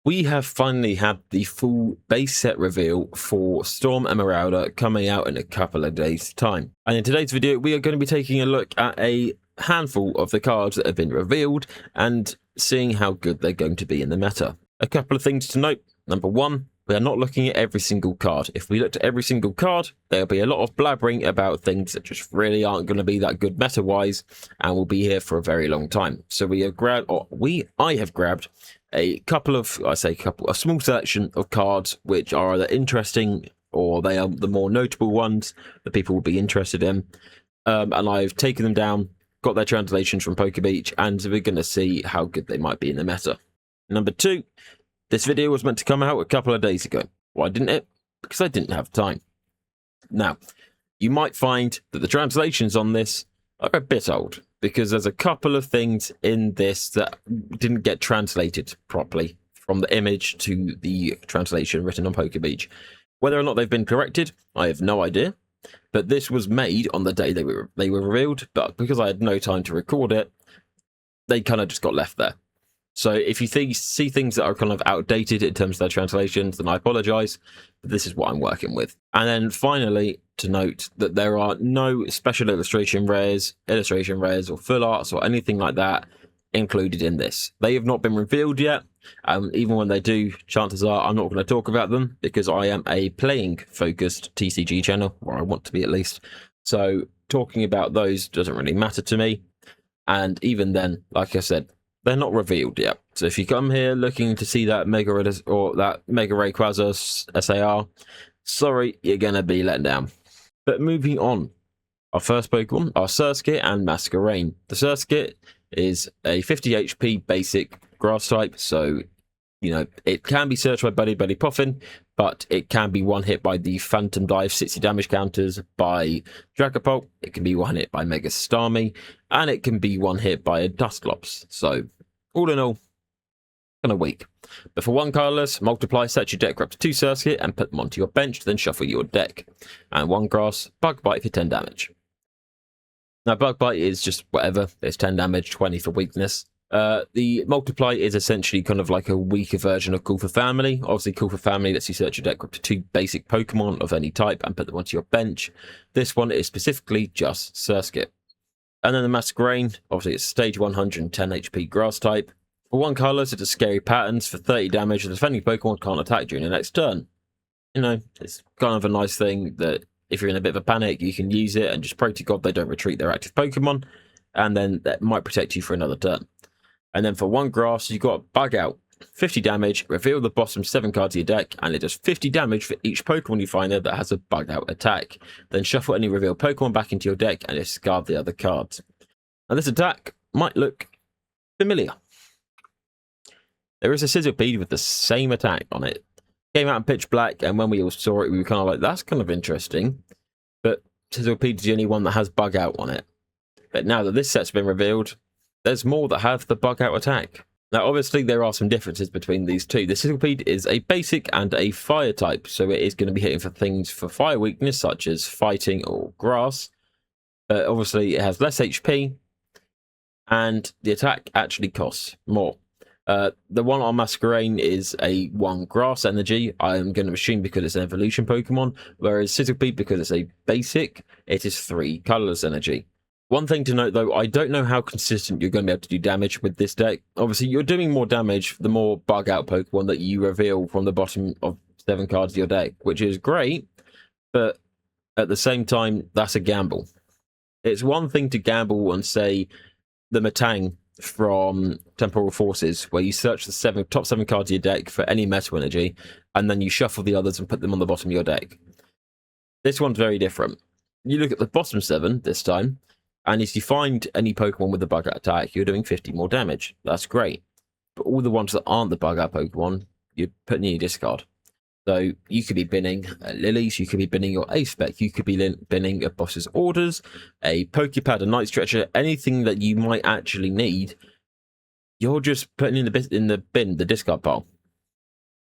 We have finally had the full base set reveal for Storm Emeralda coming out in a couple of days' time. And in today's video, we are going to be taking a look at a handful of the cards that have been revealed and seeing how good they're going to be in the meta. A couple of things to note. Number one, we are not looking at every single card. If we looked at every single card, there'll be a lot of blabbering about things that just really aren't going to be that good meta-wise and will be here for a very long time. So I have grabbed a couple of, a small selection of cards which are either interesting or they are the more notable ones that people will be interested in. And I've taken them down, got their translations from PokeBeach, and we're going to see how good they might be in the meta. Number two, this video was meant to come out a couple of days ago. Why didn't it? Because I didn't have time. Now, you might find that the translations on this are a bit old, because there's a couple of things in this that didn't get translated properly from the image to the translation written on PokeBeach. Whether or not they've been corrected, I have no idea. But this was made on the day they were revealed, but because I had no time to record it, they kind of just got left there. So if you see things that are kind of outdated in terms of their translations, then I apologise, but this is what I'm working with. And then finally, to note that there are no special illustration rares, or full arts, or anything like that included in this. They have not been revealed yet. Even when they do, chances are I'm not going to talk about them because I am a playing-focused TCG channel, or I want to be at least. So talking about those doesn't really matter to me. And even then, like I said, they're not revealed yet. So if you come here looking to see that Mega Rayquaza SAR, sorry, you're going to be let down. But moving on, our first Pokemon are Surskit and Masquerain. The Surskit is a 50 HP basic grass type, so you know it can be searched by Buddy Puffin, but it can be one hit by the Phantom Dive 60 damage counters by Dragapult. It can be one hit by Mega Starmie, and it can be one hit by a Dusclops. So all in all, kind of weak. But for one colorless, multiply, set your deck up to 2 Surskit and put them onto your bench, then shuffle your deck. And one grass, Bug Bite for 10 damage. Now, Bug Bite is just whatever. It's 10 damage, 20 for weakness. The Multiply is essentially kind of like a weaker version of Call for Family. Obviously, Call for Family lets you search your deck up to 2 basic Pokemon of any type and put them onto your bench. This one is specifically just Surskit. And then the Masquerain, obviously it's stage 110 HP grass type. For one colorless, it's a Scary Patterns for 30 damage. The defending Pokemon can't attack during the next turn. You know, it's kind of a nice thing that if you're in a bit of a panic, you can use it and just pray to God they don't retreat their active Pokemon, and then that might protect you for another turn. And then for one grass, you've got Bug Out, 50 damage, reveal the bottom 7 cards of your deck, and it does 50 damage for each Pokemon you find there that has a Bug Out attack. Then shuffle any revealed Pokemon back into your deck and discard the other cards. Now this attack might look familiar. There is a Sizzlipede with the same attack on it. Came out in pitch black, and when we all saw it, we were kind of like, that's kind of interesting. But Sizzlipede is the only one that has Bug Out on it. But now that this set's been revealed, there's more that have the Bug Out attack. Now, obviously, there are some differences between these two. The Sizzlipede is a basic and a fire type, so it is going to be hitting for things for fire weakness, such as fighting or grass. But obviously, it has less HP, and the attack actually costs more. The one on Masquerain is a 1 grass energy. I'm going to assume because it's an evolution Pokemon, whereas Sizzlipede, because it's a basic, it is 3 colorless energy. One thing to note though, I don't know how consistent you're going to be able to do damage with this deck. Obviously, you're doing more damage the more Bug Out Pokemon that you reveal from the bottom of 7 cards of your deck, which is great, but at the same time, that's a gamble. It's one thing to gamble and say the Metang from Temporal Forces, where you search the top 7 cards of your deck for any Metal Energy, and then you shuffle the others and put them on the bottom of your deck. This one's very different. You look at the bottom 7 this time, and if you find any Pokemon with the Bug Out attack, you're doing 50 more damage. That's great. But all the ones that aren't the Bug Out Pokemon, you're putting in your discard. So you could be binning Lilies, you could be binning your Ace-Spec, you could be binning a Boss's Orders, a Pokepad, a Night Stretcher, anything that you might actually need, you're just putting in the discard pile.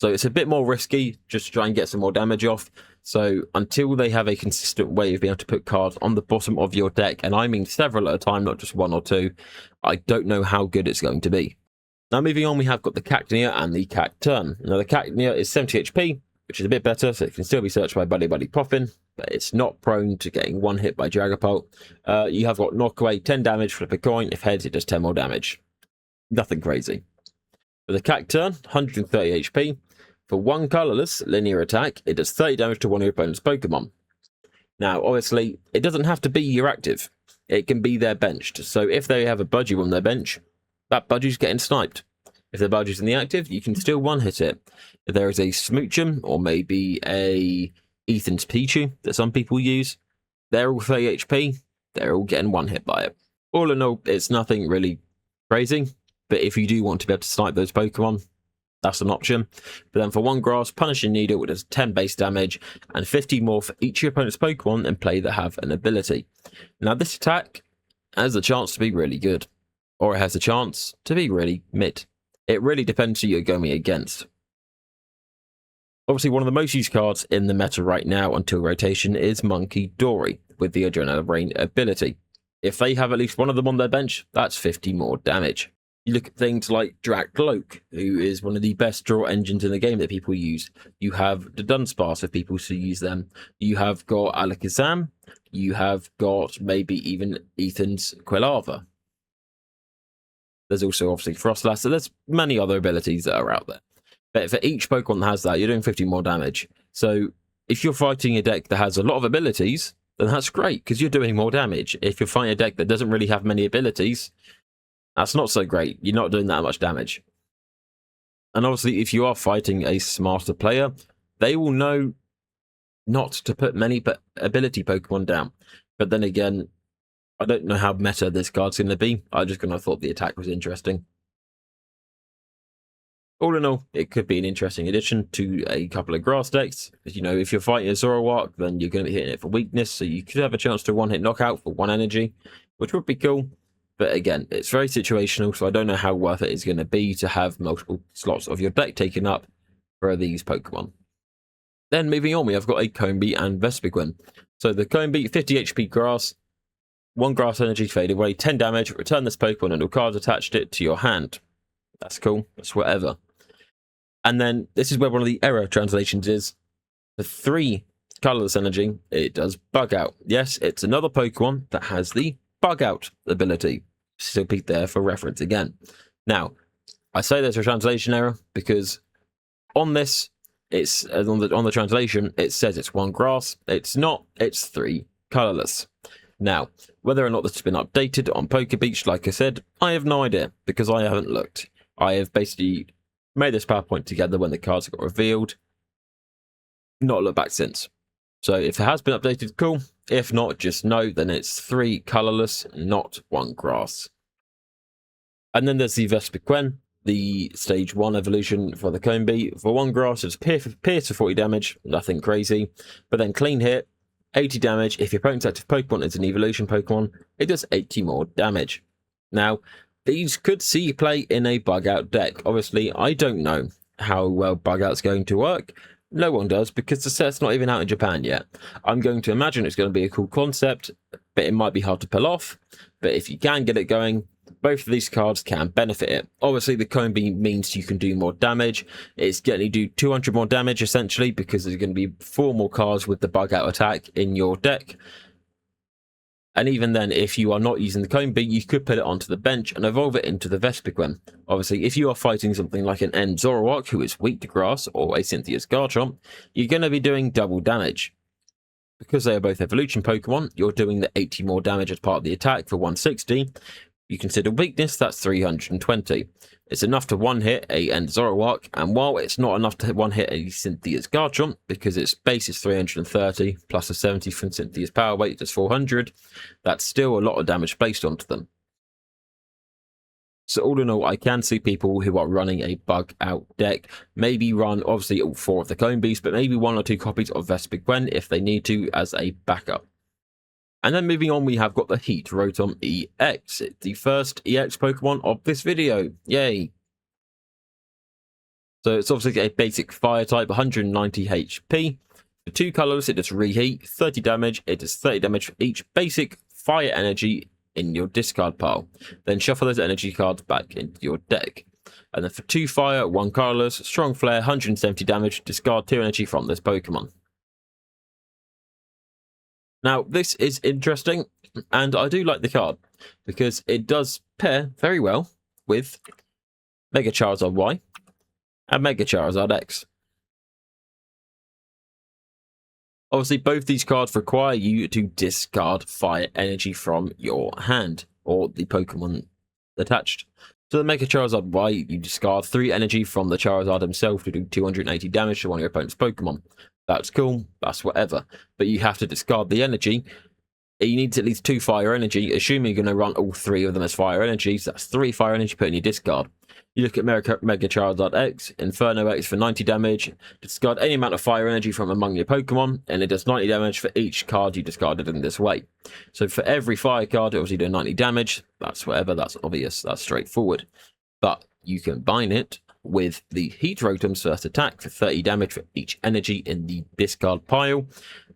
So it's a bit more risky just to try and get some more damage off. So until they have a consistent way of being able to put cards on the bottom of your deck, and I mean several at a time, not just 1 or 2, I don't know how good it's going to be. Now moving on, we have got the Cacnea and the Cacturne. Now the Cacnea is 70 HP, which is a bit better, so it can still be searched by Buddy Buddy Poppin, but it's not prone to getting one hit by Dragapult. You have got Knockaway, 10 damage, flip a coin. If heads, it does 10 more damage. Nothing crazy. For the Cacturne, 130 HP. For one colourless linear attack, it does 30 damage to one of your opponent's Pokemon. Now, obviously, it doesn't have to be your active. It can be their benched. So if they have a Budgie on their bench, that Budgie's getting sniped. If the Budgie's in the active, you can still one-hit it. If there is a Smoochum or maybe a Ethan's Pichu that some people use, they're all 30 HP. They're all getting one hit by it. All in all, it's nothing really crazy. But if you do want to be able to snipe those Pokemon, that's an option. But then for one grass, Punishing Needle, it does 10 base damage and 50 more for each of your opponent's Pokemon and play that have an ability. Now this attack has a chance to be really good, or it has a chance to be really mid. It really depends who you're going against. Obviously, one of the most used cards in the meta right now until rotation is Monkey Dory with the Adrenaline Rain ability. If they have at least one of them on their bench, that's 50 more damage. You look at things like Drakloak, who is one of the best draw engines in the game that people use. You have the Dunsparce for people who use them. You have got Alakazam. You have got maybe even Ethan's Quilava. There's also obviously Frostlass, so there's many other abilities that are out there. But for each Pokemon that has that, you're doing 50 more damage. So if you're fighting a deck that has a lot of abilities, then that's great, because you're doing more damage. If you're fighting a deck that doesn't really have many abilities, that's not so great. You're not doing that much damage. And obviously, if you are fighting a smarter player, they will know not to put many ability Pokemon down. But then again, I don't know how meta this card's going to be. I just kind of thought the attack was interesting. All in all, it could be an interesting addition to a couple of grass decks. You know, if you're fighting a Zoroark, then you're going to be hitting it for weakness, so you could have a chance to one-hit knockout for one energy, which would be cool. But again, it's very situational, so I don't know how worth it is going to be to have multiple slots of your deck taken up for these Pokemon. Then moving on, we have got a Combee and Vespiquen. So the Combee, 50 HP grass, 1 grass energy fade away, 10 damage, return this Pokemon and all cards attached it to your hand. That's cool, that's whatever. And then this is where one of the error translations is. For 3 colorless energy, it does Bug Out. Yes, it's another Pokemon that has the Bug Out ability. Sizzlipede there for reference again. Now, I say there's a translation error because on this, it's on the translation, it says it's 1 grass. It's not, it's 3 colorless. Now, whether or not this has been updated on PokeBeach, like I said, I have no idea because I haven't looked. I have basically made this PowerPoint together when the cards got revealed. Not looked back since. So if it has been updated, cool. If not, just know then it's 3 colorless, not 1 grass. And then there's the Vespiquen, the stage 1 evolution for the Combee. For 1 grass, it's pierce for 40 damage, nothing crazy. But then clean hit, 80 damage. If your opponent's active Pokemon is an evolution Pokemon, it does 80 more damage. Now, these could see play in a Bug Out deck. Obviously, I don't know how well Bug Out's going to work. No one does, because the set's not even out in Japan yet. I'm going to imagine it's going to be a cool concept, but it might be hard to pull off. But if you can get it going, both of these cards can benefit it. Obviously, the Combee means you can do more damage. It's going to do 200 more damage, essentially, because there's going to be 4 more cards with the Bug Out attack in your deck. And even then, if you are not using the Combee, you could put it onto the bench and evolve it into the Vespiquen. Obviously, if you are fighting something like an End Zoroark, who is weak to grass, or a Cynthia's Garchomp, you're going to be doing double damage. Because they are both evolution Pokemon, you're doing the 80 more damage as part of the attack for 160. You consider weakness, that's 320. It's enough to one-hit a End Zoroark, and while it's not enough to one-hit a Cynthia's Garchomp, because its base is 330, plus a 70 from Cynthia's power weight is 400, that's still a lot of damage placed onto them. So all in all, I can see people who are running a Bug Out deck maybe run, obviously, all 4 of the Combees, but maybe 1 or 2 copies of Vespiquen if they need to as a backup. And then moving on, we have got the Heat Rotom EX. It's the first EX Pokemon of this video. Yay! So it's obviously a basic fire type, 190 HP. For 2 colors, it does reheat, 30 damage. It does 30 damage for each basic fire energy in your discard pile. Then shuffle those energy cards back into your deck. And then for 2 fire, 1 colorless, strong flare, 170 damage, discard 2 energy from this Pokemon. Now, this is interesting, and I do like the card, because it does pair very well with Mega Charizard Y and Mega Charizard X. Obviously, both these cards require you to discard fire energy from your hand, or the Pokemon attached. So the Mega Charizard Y, you discard 3 energy from the Charizard himself to do 280 damage to one of your opponent's Pokemon. That's cool, that's whatever. But you have to discard the energy. You need at least 2 fire energy, assuming you're going to run all 3 of them as fire energy. So that's 3 fire energy put in your discard. You look at Mega Charizard X, Inferno X for 90 damage. Discard any amount of fire energy from among your Pokemon, and it does 90 damage for each card you discarded in this way. So for every fire card, it obviously does 90 damage. That's whatever, that's obvious, that's straightforward. But you combine it with the Heat Rotom's first attack for 30 damage for each energy in the discard pile.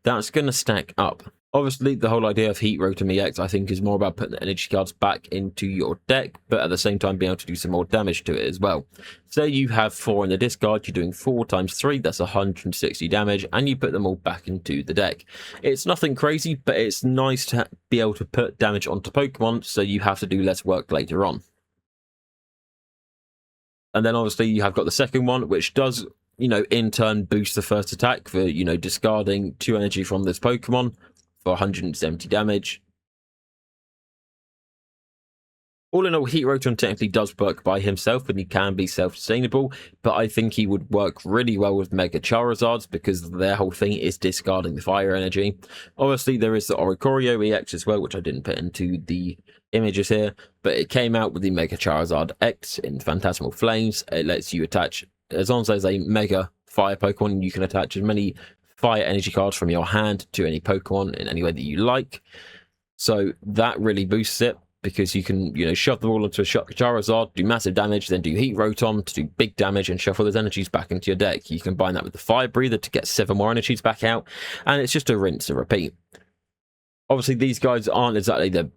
That's going to stack up. Obviously, the whole idea of Heat Rotom EX, I think, is more about putting the energy cards back into your deck, but at the same time being able to do some more damage to it as well. Say you have 4 in the discard, you're doing 4 times 3, that's 160 damage, and you put them all back into the deck. It's nothing crazy, but it's nice to be able to put damage onto Pokemon, so you have to do less work later on. And then obviously you have got the second one, which does, in turn boost the first attack for, discarding 2 energy from this Pokemon for 170 damage. All in all, Heat Rotom technically does work by himself and he can be self-sustainable, but I think he would work really well with Mega Charizards because their whole thing is discarding the fire energy. Obviously, there is the Oricorio EX as well, which I didn't put into the images here, but it came out with the Mega Charizard X in Phantasmal Flames. It lets you attach, as long as there's a Mega Fire Pokemon, you can attach as many fire energy cards from your hand to any Pokemon in any way that you like. So that really boosts it, because you can, shove them all into a Charizard, do massive damage, then do Heat Rotom to do big damage and shuffle those energies back into your deck. You combine that with the Fire Breather to get 7 more energies back out, and it's just a rinse and repeat. Obviously, these guys aren't exactly the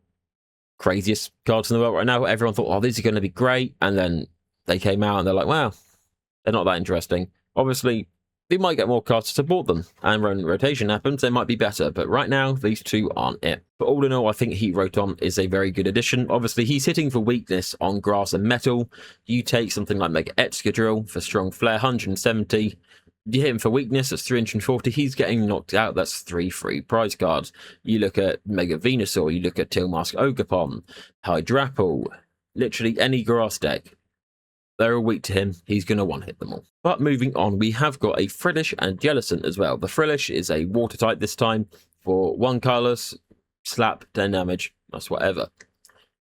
craziest cards in the world right now. Everyone thought, oh, these are going to be great, and then they came out and they're like, wow, they're not that interesting. Obviously, we might get more cards to support them, and when rotation happens, they might be better, but right now, these 2 aren't it. But all in all, I think Heat Rotom is a very good addition. Obviously, he's hitting for weakness on grass and metal. You take something like Mega Excadrill for strong flare, 170. You hit him for weakness, that's 340. He's getting knocked out, that's 3 free prize cards. You look at Mega Venusaur, you look at Tilmask Ogerpon, Hydrapple, literally any grass deck. They're all weak to him, he's going to one-hit them all. But moving on, we have got a Frillish and Jellicent as well. The Frillish is a water type this time for 1 colorless, slap, 10 damage, that's whatever.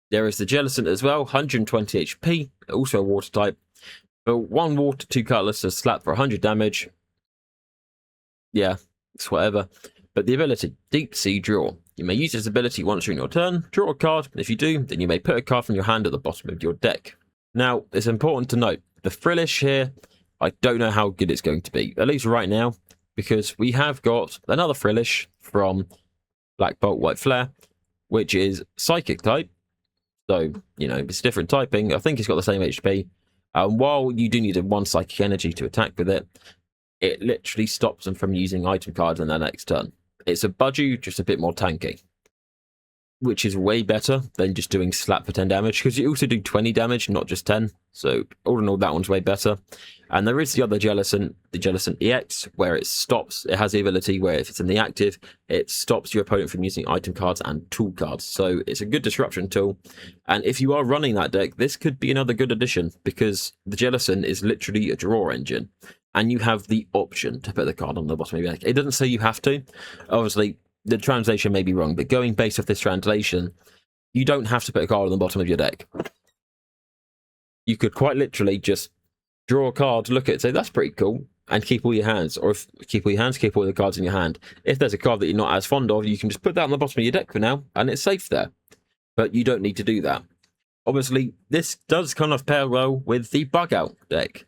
There is the Jellicent as well, 120 HP, also a water type. For 1 water, 2 colorless, a slap for 100 damage. Yeah, it's whatever. But the ability, Deep Sea Draw. You may use this ability once during your turn, draw a card. If you do, then you may put a card from your hand at the bottom of your deck. Now, it's important to note, the Frillish here, I don't know how good it's going to be, at least right now, because we have got another Frillish from Black Bolt White Flare, which is Psychic type. So, it's different typing. I think it's got the same HP. While you do need 1 Psychic Energy to attack with it, it literally stops them from using item cards in their next turn. It's a Budgie, just a bit more tanky, which is way better than just doing slap for 10 damage, because you also do 20 damage, not just 10. So all in all, that one's way better. And there is the other Jellicent, the Jellicent EX, where it stops. It has the ability where if it's in the active, it stops your opponent from using item cards and tool cards. So it's a good disruption tool. And if you are running that deck, this could be another good addition, because the Jellicent is literally a draw engine. And you have the option to put the card on the bottom of your deck. It doesn't say you have to. Obviously, the translation may be wrong, but going based off this translation, you don't have to put a card on the bottom of your deck. You could quite literally just draw a card, look at it, say, that's pretty cool, and keep all your hands. Or if keep all your hands, keep all the cards in your hand. If there's a card that you're not as fond of, you can just put that on the bottom of your deck for now, and it's safe there. But you don't need to do that. Obviously, this does kind of pair well with the Bug Out deck,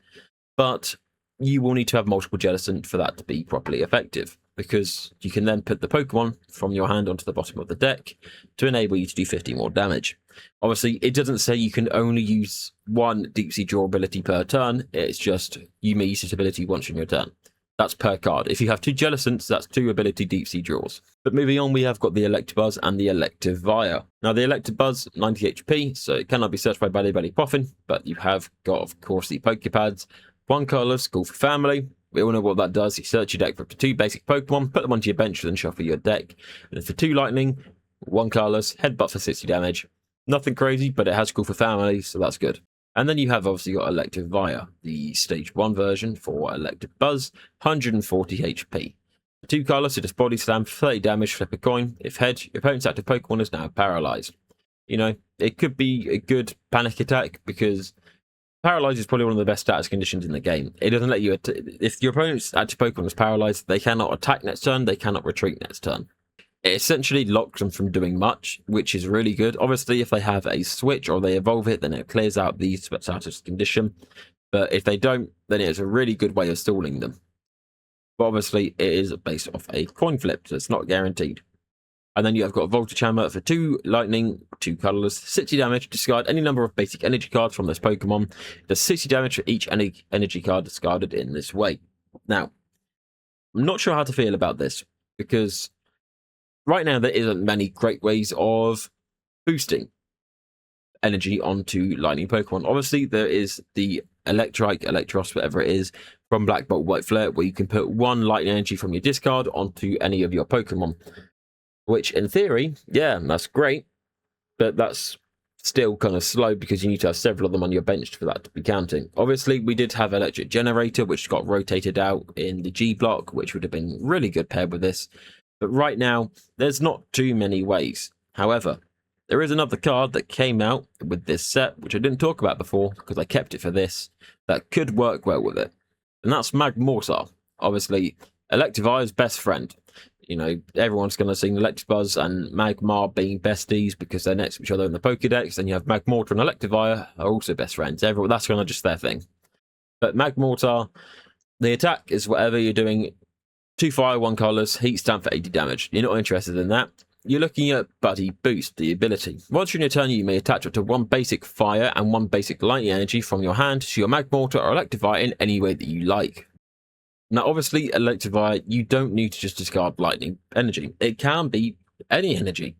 but you will need to have multiple Jellicent for that to be properly effective, because you can then put the Pokemon from your hand onto the bottom of the deck to enable you to do 50 more damage. Obviously, it doesn't say you can only use one Deep Sea Draw ability per turn. It's just you may use this ability once in your turn. That's per card. If you have 2 Jellicents, that's 2 ability Deep Sea Draws. But moving on, we have got the Electabuzz and the Electivire. Now, the Electabuzz, 90 HP, so it cannot be searched by Belly Poffin, but you have got, of course, the Pokepads. 1 colorless, call for family. We all know what that does. You search your deck for up to 2 basic Pokemon, put them onto your bench, then shuffle your deck. And for 2 lightning, 1 colorless, headbutt for 60 damage. Nothing crazy, but it has call for family, so that's good. And then you have obviously got Electivire, the stage 1 version for Electabuzz, 140 HP. 2 colors, so just body slam for 30 damage, flip a coin. If head, your opponent's active Pokemon is now paralyzed. You know, it could be a good panic attack because paralyzed is probably one of the best status conditions in the game. It doesn't let you, if your opponent's active Pokemon is paralyzed, they cannot attack next turn, they cannot retreat next turn. It essentially locks them from doing much, which is really good. Obviously, if they have a switch or they evolve it, then it clears out the status condition. But if they don't, then it's a really good way of stalling them. But obviously, it is based off a coin flip, so it's not guaranteed. And then you have got Voltage Hammer for 2 lightning, 2 colorless, 60 damage. Discard any number of basic energy cards from this Pokemon. It does 60 damage for each energy card discarded in this way. Now, I'm not sure how to feel about this because right now, there isn't many great ways of boosting energy onto lightning Pokemon. Obviously, there is the Electrike, Electros, whatever it is, from Black Bolt, White Flare, where you can put 1 lightning energy from your discard onto any of your Pokemon. Which, in theory, yeah, that's great, but that's still kind of slow because you need to have several of them on your bench for that to be counting. Obviously, we did have Electric Generator, which got rotated out in the G block, which would have been really good paired with this. But right now, there's not too many ways. However, there is another card that came out with this set, which I didn't talk about before because I kept it for this, that could work well with it. And that's Magmortar. Obviously, Electivire's best friend. You know, everyone's going to sing Electabuzz and Magmar being besties because they're next to each other in the Pokedex. Then you have Magmortar and Electivire are also best friends. That's kind of just their thing. But Magmortar, the attack is whatever you're doing. 2 fire, 1 colorless, heat stamp for 80 damage. You're not interested in that. You're looking at Buddy Boost, the ability. Once you're in your turn, you may attach up to 1 basic fire and 1 basic lightning energy from your hand to your Magmortar or Electivire in any way that you like. Now, obviously, Electivire, you don't need to just discard lightning energy. It can be any energy.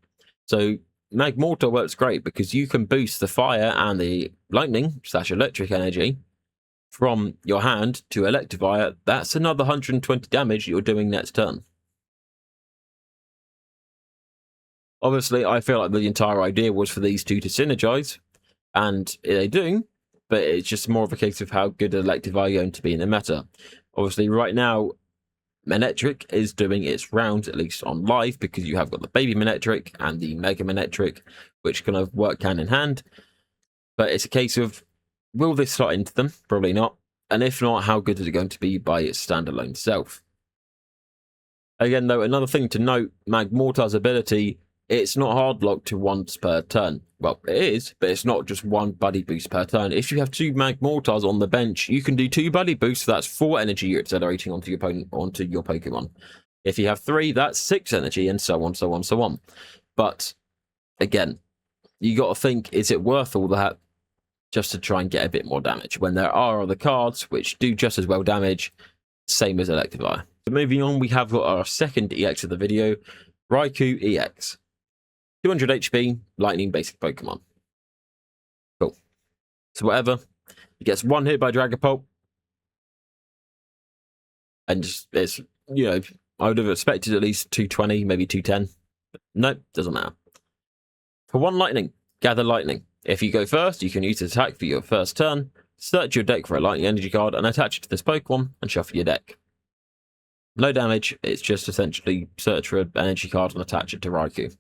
So Magmortar works great because you can boost the fire and the lightning / electric energy from your hand to Electivire. That's another 120 damage you're doing next turn. Obviously, I feel like the entire idea was for these two to synergize, and they do, but it's just more of a case of how good Electivire are going to be in the meta. Obviously, right now, Manectric is doing its rounds, at least on live, because you have got the Baby Manectric and the Mega Manectric, which kind of work hand in hand. But it's a case of, will this slot into them? Probably not. And if not, how good is it going to be by its standalone self? Again, though, another thing to note, Magmortar's ability, it's not hard locked to once per turn. Well, it is, but it's not just 1 buddy boost per turn. If you have 2 Magmortars on the bench, you can do 2 buddy boosts, so that's 4 energy you're accelerating onto your Pokemon. If you have 3, that's 6 energy, and so on, so on, so on. But, again, you got to think, is it worth all that just to try and get a bit more damage, when there are other cards which do just as well damage, same as Electivire. So moving on, we have got our second EX of the video, Raikou EX. 200 HP, Lightning basic Pokemon. Cool. So whatever, he gets 1 hit by Dragapult, and just, it's, you know, I would have expected at least 220, maybe 210. But nope, doesn't matter. For 1 Lightning, gather Lightning. If you go first, you can use attack for your first turn, search your deck for a Lightning energy card, and attach it to this Pokemon, and shuffle your deck. No damage, it's just essentially search for an energy card and attach it to Raikou.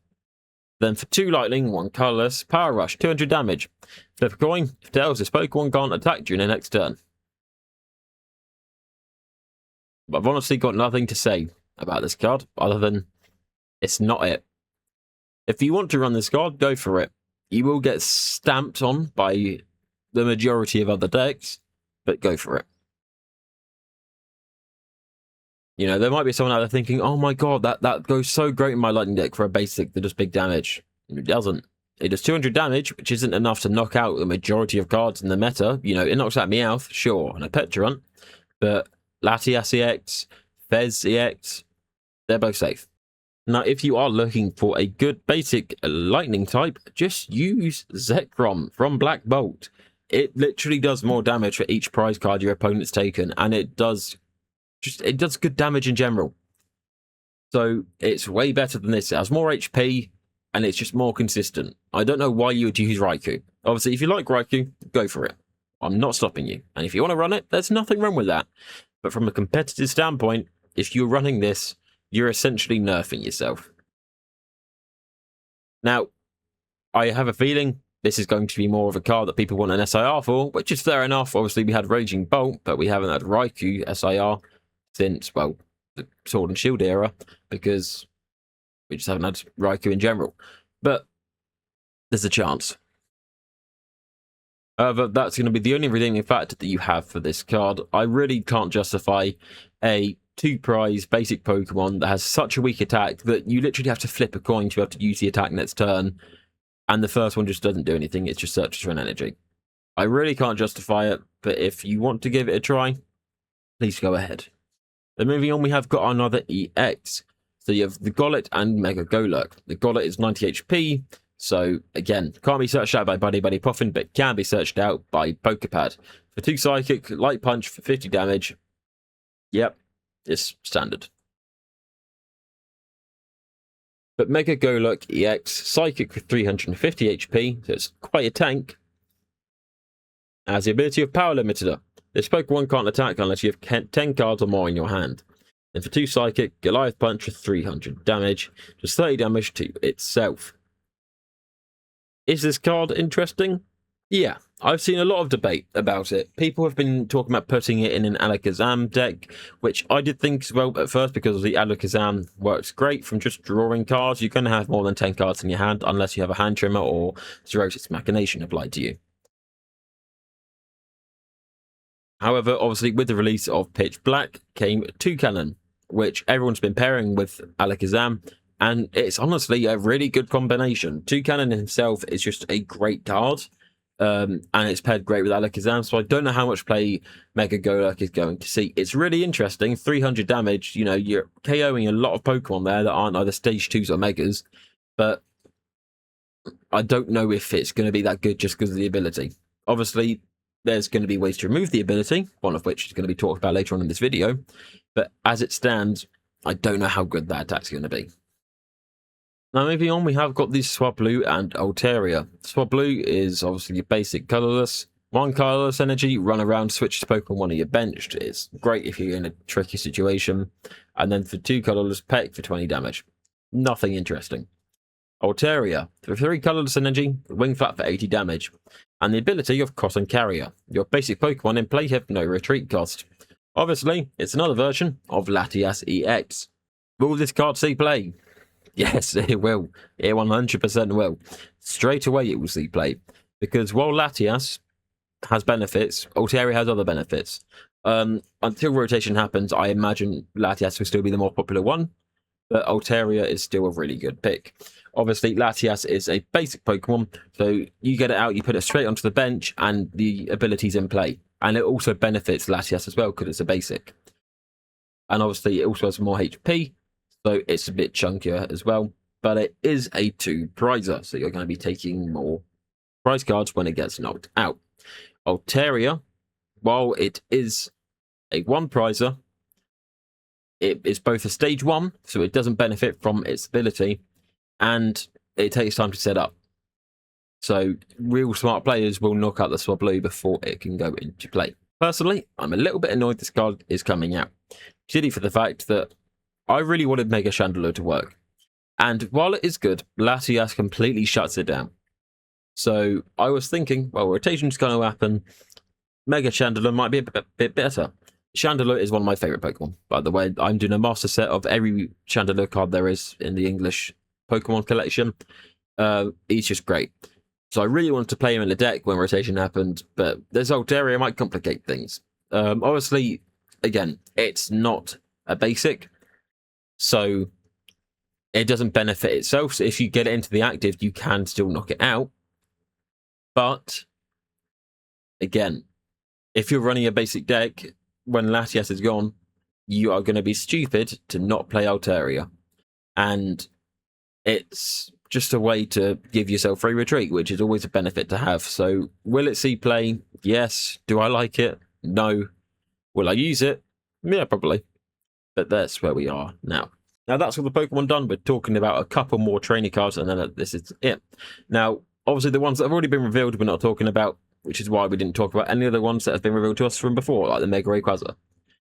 Then for 2 Lightning, 1 colorless, Power Rush, 200 damage. Flip a coin, if tails, this Pokemon can't attack during the next turn. But I've honestly got nothing to say about this card, other than it's not it. If you want to run this card, go for it. You will get stamped on by the majority of other decks, but go for it. You know, there might be someone out there thinking, oh my god, that goes so great in my lightning deck for a basic that does big damage. It doesn't. It does 200 damage, which isn't enough to knock out the majority of cards in the meta. You know, it knocks out Meowth, sure, and a Petulant, but Latias EX, Fez EX, they're both safe. Now, if you are looking for a good basic lightning type, just use Zekrom from Black Bolt. It literally does more damage for each prize card your opponent's taken, and it does good damage in general. So it's way better than this. It has more HP, and it's just more consistent. I don't know why you would use Raikou. Obviously, if you like Raikou, go for it. I'm not stopping you. And if you want to run it, there's nothing wrong with that. But from a competitive standpoint, if you're running this, you're essentially nerfing yourself. Now, I have a feeling this is going to be more of a card that people want an SIR for, which is fair enough. Obviously, we had Raging Bolt, but we haven't had Raikou SIR since, well, the Sword and Shield era, because we just haven't had Raikou in general. But there's a chance. However, that's going to be the only redeeming factor that you have for this card. I really can't justify a 2-prize basic Pokemon that has such a weak attack that you literally have to flip a coin to be able to use the attack next turn, and the first one just doesn't do anything, it just searches for an energy. I really can't justify it, but if you want to give it a try, please go ahead. Then moving on, we have got another EX. So you have the Golett and Mega Golurk. The Golett is 90 HP, so again, can't be searched out by Buddy Puffin, but can be searched out by Pokepad. For 2 Psychic, Light Punch for 50 damage. Yep, it's standard. But Mega Golurk EX, Psychic with 350 HP, so it's quite a tank. Has the ability of Power Limiter. This Pokemon can't attack unless you have 10 cards or more in your hand. And for 2 Psychic, Goliath Punch with 300 damage, just 30 damage to itself. Is this card interesting? Yeah, I've seen a lot of debate about it. People have been talking about putting it in an Alakazam deck, which I did think as well at first, because the Alakazam works great from just drawing cards. You're going to have more than 10 cards in your hand unless you have a hand trimmer or Xerosic's Machination applied to you. However, obviously, with the release of Pitch Black came Toucannon, which everyone's been pairing with Alakazam, and it's honestly a really good combination. Toucannon himself is just a great card, and it's paired great with Alakazam, so I don't know how much play Mega Golurk is going to see. It's really interesting, 300 damage, you know, you're KOing a lot of Pokemon there that aren't either Stage 2s or Megas, but I don't know if it's going to be that good just because of the ability. Obviously, there's going to be ways to remove the ability, one of which is going to be talked about later on in this video. But as it stands, I don't know how good that attack's going to be. Now moving on, we have got the Swablu and Altaria. Swablu is obviously your basic colourless. 1 colourless energy, run around, switch to Pokemon one of your benched. It's great if you're in a tricky situation. And then for 2 colourless, peck for 20 damage. Nothing interesting. Altaria, for 3 colourless energy, wing flap for 80 damage. And the ability of Cotton Carrier. Your basic Pokemon in play have no retreat cost. Obviously, it's another version of Latias EX. Will this card see play? Yes, it will. It 100% will. Straight away it will see play. Because while Latias has benefits, Altaria has other benefits. Until rotation happens, I imagine Latias will still be the more popular one, but Altaria is still a really good pick. Obviously, Latias is a basic Pokemon, so you get it out, you put it straight onto the bench, and the ability's in play. And it also benefits Latias as well, because it's a basic. And obviously, it also has more HP, so it's a bit chunkier as well. But it is a 2-prizer, so you're going to be taking more prize cards when it gets knocked out. Altaria, while it is a 1-prizer, it is both a stage 1, so it doesn't benefit from its ability, and it takes time to set up. So real smart players will knock out the Swablu before it can go into play. Personally, I'm a little bit annoyed this card is coming out, purely for the fact that I really wanted Mega Chandelure to work. And while it is good, Latias completely shuts it down. So I was thinking, well, rotation's going to happen. Mega Chandelure might be a bit better. Chandelure is one of my favourite Pokemon, by the way. I'm doing a master set of every Chandelure card there is in the English Pokemon collection. He's just great. So I really wanted to play him in the deck when rotation happened, but this Altaria might complicate things. Obviously, again, it's not a basic. So it doesn't benefit itself. So if you get it into the active, you can still knock it out. But again, if you're running a basic deck when Latias is gone, you are going to be stupid to not play Altaria. And it's just a way to give yourself free retreat, which is always a benefit to have. So will it see play? Yes. Do I like it? No. Will I use it? Yeah, probably. But that's where we are now. Now that's all the Pokemon done. We're talking about a couple more training cards, and then this is it. Now, obviously the ones that have already been revealed we're not talking about, which is why we didn't talk about any of the ones that have been revealed to us from before, like the Mega Rayquaza.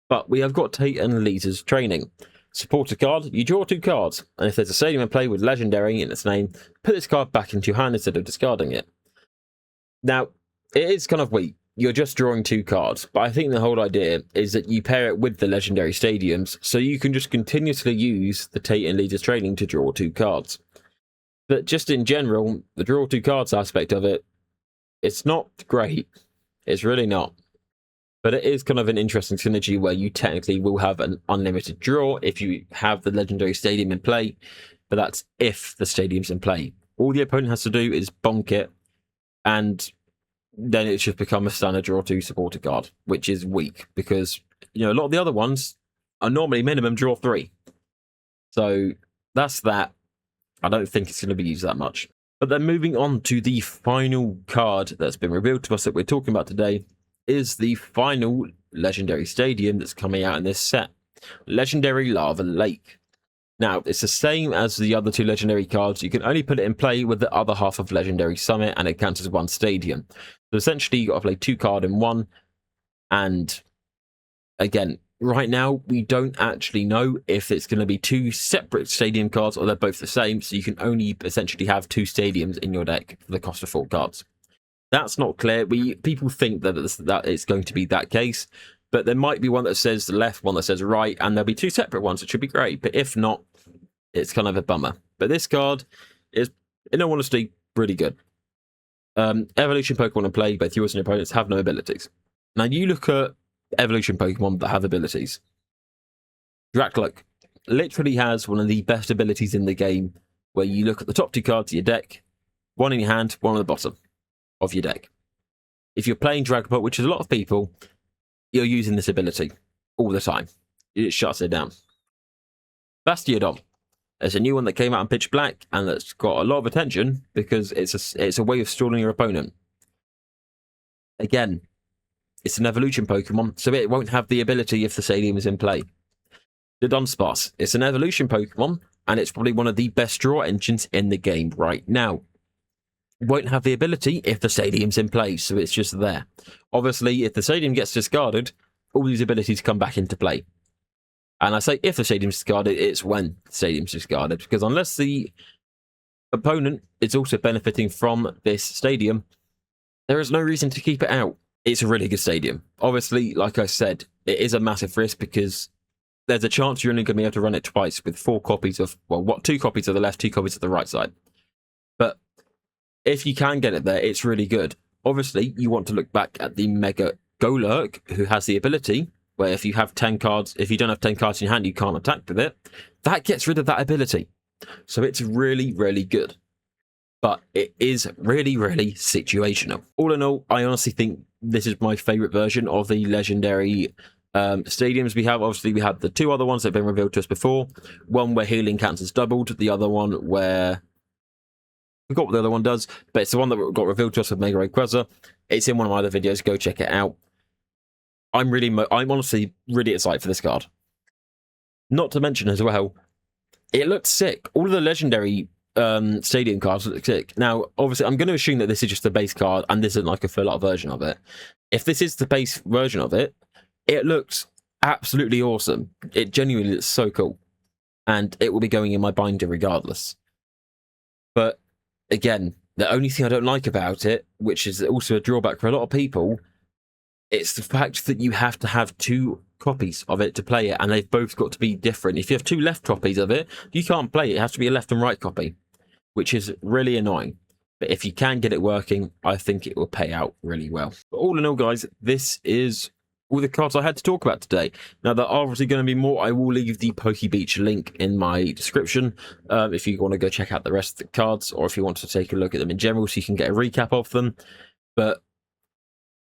But we have got Tate and Liza's training. Support a card, you draw 2 cards, and if there's a stadium in play with Legendary in its name, put this card back into your hand instead of discarding it. Now, it is kind of weak. You're just drawing 2 cards, but I think the whole idea is that you pair it with the Legendary Stadiums, so you can just continuously use the Tate and Liza's training to draw 2 cards. But just in general, the draw 2 cards aspect of it, it's not great. It's really not. But it is kind of an interesting synergy where you technically will have an unlimited draw if you have the Legendary Stadium in play, but that's if the Stadium's in play. All the opponent has to do is bonk it, and then it's just become a standard draw 2 supporter card, which is weak because, you know, a lot of the other ones are normally minimum draw 3. So that's that. I don't think it's going to be used that much. But then moving on to the final card that's been revealed to us that we're talking about today is the final Legendary Stadium that's coming out in this set. Legendary Lava Lake. Now, it's the same as the other 2 Legendary cards. You can only put it in play with the other half of Legendary Summit, and it counts as 1 stadium. So essentially, you've got to play 2 cards in 1. And again, right now, we don't actually know if it's going to be 2 separate stadium cards or they're both the same. So you can only essentially have 2 stadiums in your deck for the cost of 4 cards. That's not clear. People think that it's going to be that case, but there might be one that says left, one that says right, and there'll be 2 separate ones, which should be great. But if not, it's kind of a bummer. But this card is, in all honesty, pretty good. Evolution Pokemon in play, both yours and your opponents have no abilities. Now, you look at Evolution Pokemon that have abilities. Dracloak literally has one of the best abilities in the game, where you look at the top 2 cards of your deck, one in your hand, one on the bottom of your deck. If you're playing Dragapult, which is a lot of people, you're using this ability all the time. It shuts it down. Bastiodon. There's a new one that came out in Pitch Black, and that's got a lot of attention because it's a way of stalling your opponent. Again, it's an evolution Pokemon, so it won't have the ability if the stadium is in play. The Dunsparce. It's an evolution Pokemon, and it's probably one of the best draw engines in the game right now. Won't have the ability if the stadium's in play, so it's just there. Obviously, if the stadium gets discarded, all these abilities come back into play. And I say if the stadium's discarded, it's when the stadium's discarded, because unless the opponent is also benefiting from this stadium, there is no reason to keep it out. It's a really good stadium. Obviously, like I said, it is a massive risk because there's a chance you're only going to be able to run it twice with 4 copies of, well, 2 copies of the left, 2 copies of the right side. But if you can get it there, it's really good. Obviously, you want to look back at the Mega Golurk, who has the ability where if you have 10 cards, if you don't have 10 cards in your hand, you can't attack with it. That gets rid of that ability. So it's really, really good. But it is really, really situational. All in all, I honestly think this is my favourite version of the Legendary stadiums we have. Obviously, we had the 2 other ones that have been revealed to us before. One where healing counts as doubled. The other one where I forgot what the other one does, but it's the one that got revealed to us with Mega Rayquaza. It's in one of my other videos. Go check it out. I'm honestly really excited for this card. Not to mention as well, it looks sick. All of the Legendary stadium cards look sick. Now, obviously, I'm going to assume that this is just the base card and this isn't like a full art version of it. If this is the base version of it, it looks absolutely awesome. It genuinely looks so cool. And it will be going in my binder regardless. But again, the only thing I don't like about it, which is also a drawback for a lot of people, it's the fact that you have to have 2 copies of it to play it, and they've both got to be different. If you have 2 left copies of it, you can't play it. It has to be a left and right copy, which is really annoying. But if you can get it working, I think it will pay out really well. But all in all, guys, this is all the cards I had to talk about today. Now, there are obviously going to be more. I will leave the Pokebeach link in my description if you want to go check out the rest of the cards, or if you want to take a look at them in general so you can get a recap of them. But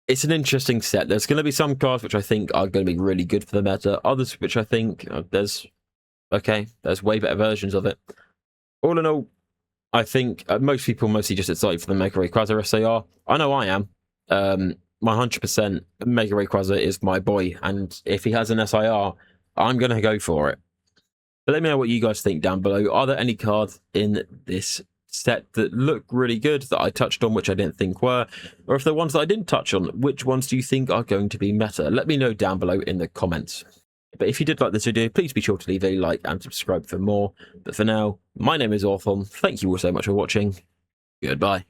it's an interesting set. There's going to be some cards which I think are going to be really good for the meta, others which I think there's way better versions of it. All in all, I think most people mostly just excited for the Mega Rayquaza SAR. I know I am. 100% Mega Rayquaza is my boy, and if he has an SIR, I'm going to go for it. But let me know what you guys think down below. Are there any cards in this set that look really good that I touched on which I didn't think were? Or if they're ones that I didn't touch on, which ones do you think are going to be meta? Let me know down below in the comments. But if you did like this video, please be sure to leave a like and subscribe for more. But for now, my name is Orthon. Thank you all so much for watching. Goodbye.